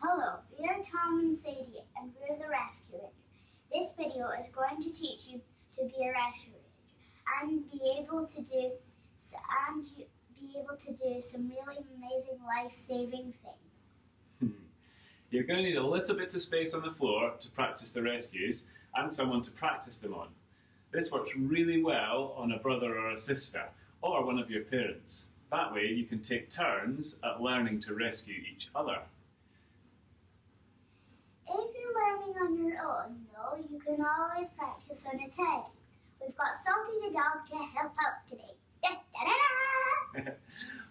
Hello, we are Tom and Sadie, and we're the Rescue Rangers. This video is going to teach you to be a Rescue Ranger and be able to do some really amazing life-saving things. You're going to need a little bit of space on the floor to practice the rescues and someone to practice them on. This works really well on a brother or a sister or one of your parents. That way you can take turns at learning to rescue each other. If you're learning on your own, though, you can always practice on a teddy. We've got Salty the dog to help out today. Da-da-da-da!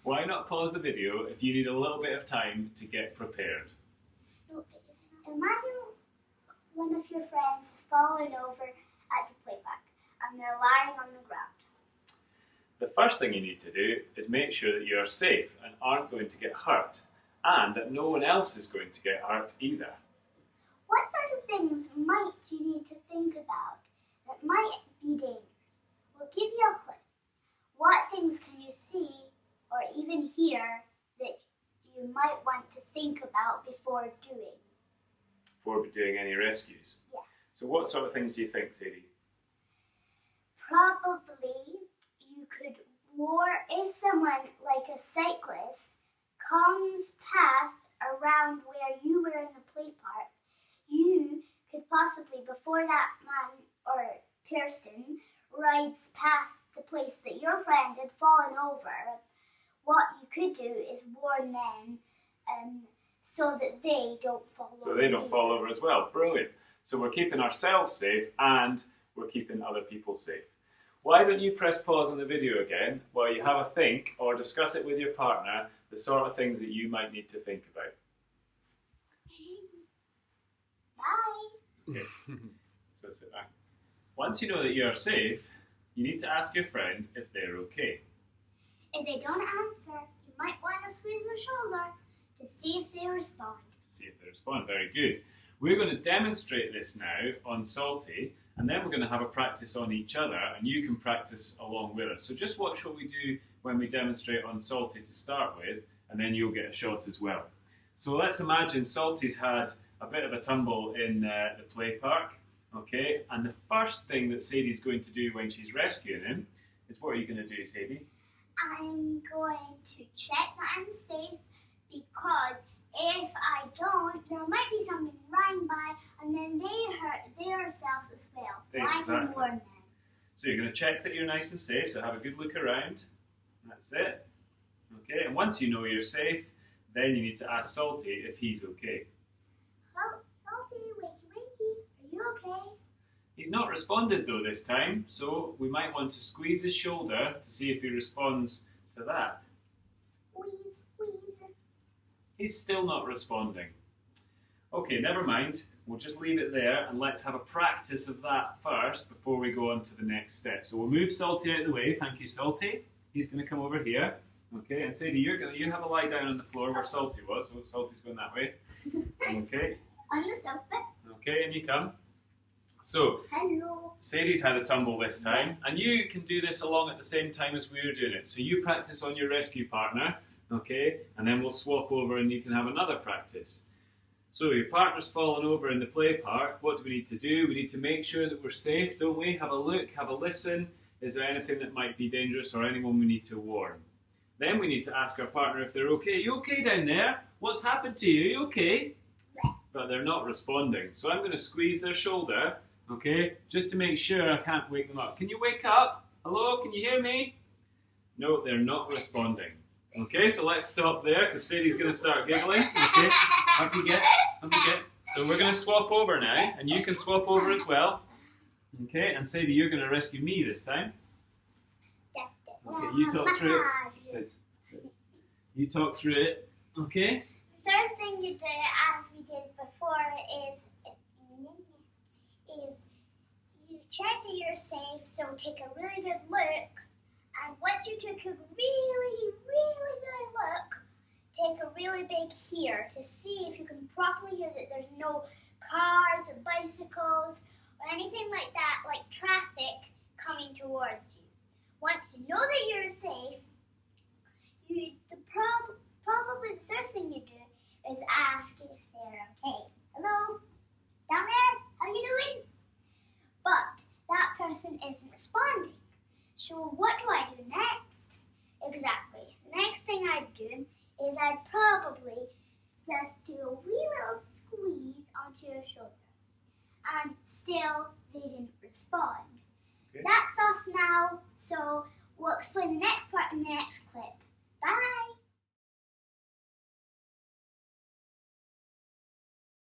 Why not pause the video if you need a little bit of time to get prepared? Imagine one of your friends has fallen over at the play park and they're lying on the ground. The first thing you need to do is make sure that you are safe and aren't going to get hurt, and that no one else is going to get hurt either. What sort of things might you need to think about that might be dangerous? We'll give you a clue. What things can you see or even hear that you might want to think about before doing? Before doing any rescues? Yes. So what sort of things do you think, Sadie? Probably you could warn if someone like a cyclist comes past around where you were in the play park, you could possibly, before that man or person rides past the place that your friend had fallen over, what you could do is warn them so that they don't fall over. So they don't fall over as well. Brilliant. So we're keeping ourselves safe and we're keeping other people safe. Why don't you press pause on the video again while you have a think or discuss it with your partner, the sort of things that you might need to think about. Bye. Okay. So sit back. Once you know that you're safe, you need to ask your friend if they're okay. If they don't answer, you might want to squeeze their shoulder to see if they respond. Very good. We're going to demonstrate this now on Salty, and then we're going to have a practice on each other, and you can practice along with us. So just watch what we do when we demonstrate on Salty to start with, and then you'll get a shot as well. So let's imagine Salty's had a bit of a tumble in the play park, okay? And the first thing that Sadie's going to do when she's rescuing him is, what are you going to do, Sadie? I'm going to check that I'm safe, because if I don't, there might be someone running by and then they hurt themselves as well. So Exactly. I can warn them. So you're going to check that you're nice and safe, so have a good look around. That's it. Okay, and once you know you're safe, then you need to ask Salty if he's okay. Oh, Salty, wakey, are you okay? He's not responded though this time, so we might want to squeeze his shoulder to see if he responds to that. Squeeze. He's still not responding. Okay, never mind. We'll just leave it there and let's have a practice of that first before we go on to the next step. So we'll move Salty out of the way. Thank you, Salty. He's going to come over here. Okay, and Sadie, you have a lie down on the floor where Salty was. So Salty's going that way. Okay. On the sofa. Okay, and you come. So, Hello. Sadie's had a tumble this time, and you can do this along at the same time as we were doing it. So you practice on your rescue partner, okay, and then we'll swap over and you can have another practice. So your partner's fallen over in the play park. What do we need to do? We need to make sure that we're safe, don't we? Have a look, have a listen. Is there anything that might be dangerous or anyone we need to warn? Then we need to ask our partner if they're okay. Are you okay down there? What's happened to you? Are you okay? But they're not responding. So I'm going to squeeze their shoulder, okay, just to make sure I can't wake them up. Can you wake up? Hello, can you hear me? No, they're not responding. Okay, so let's stop there because Sadie's going to start giggling. Okay, up you get. So we're going to swap over now, and you can swap over as well. Okay, and Sadie, you're going to rescue me this time. Okay, you talk through it. You talk through it, okay? The first thing you do, as we did before, is you check that you're safe, so take a really good look. And once you took a really, really good look, take a really big hear to see if you can properly hear that there's no cars or bicycles or anything like that, like traffic coming towards you. Once you know that you're safe, probably the first thing you do is ask if they're So what do I do next? Exactly. The next thing I'd do is I'd probably just do a wee little squeeze onto your shoulder. And still, they didn't respond. Okay. That's us now, so we'll explain the next part in the next clip. Bye!